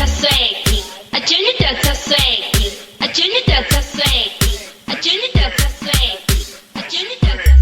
JnrDataswagg, JnrDataswagg, JnrDataswagg, JnrDataswagg, JnrDataswagg.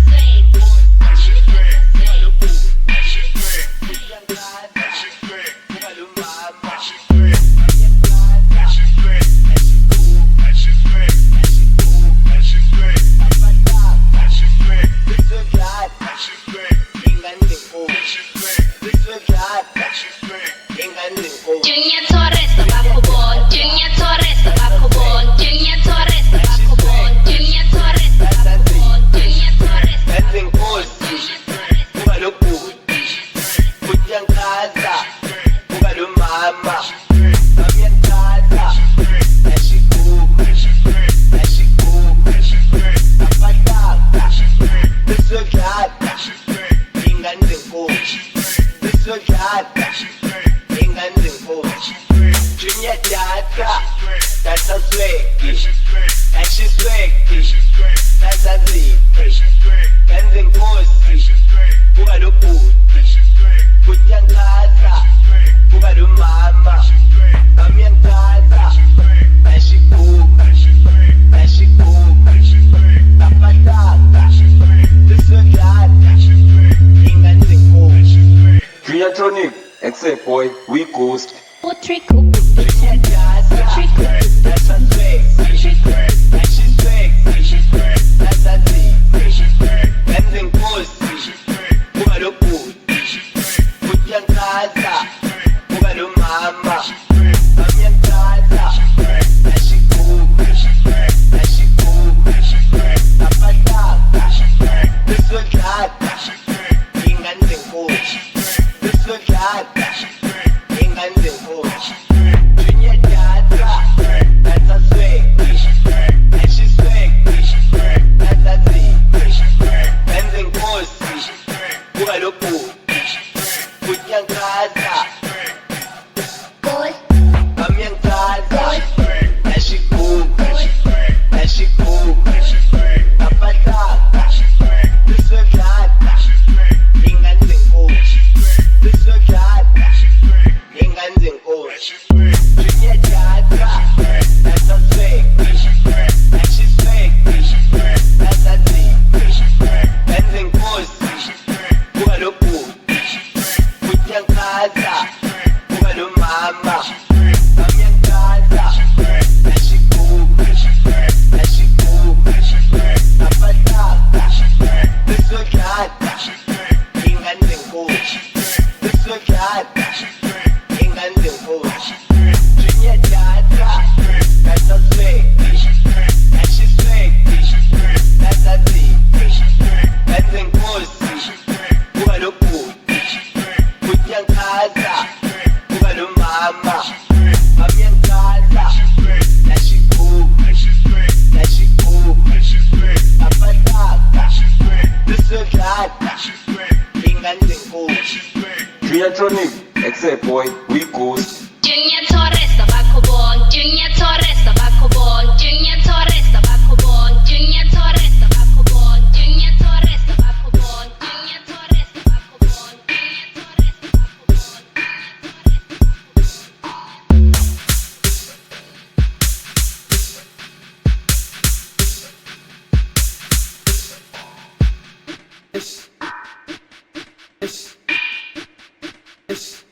JnrDataswagg, and she's swaggy, that's a Z. Benz inkosi, buka lobhuti, kutyangaza, buka lumama, kamyangaza, nashikuba, kapataka, tisodlala, ingane zenkosi. JnrTonic, except boy, we ghost. Trick up, trick up. That's a swag, and she's swag, that's a Z. Benz inkosi, buka lobhuti, kutyangaza, buka lumama, kamyangaza, nashikuba, kapataka, tisodlala, ingane zenkosi. Tisodlala, ingane zenkosi. JnrTonic, except boy, we ghost. Ish.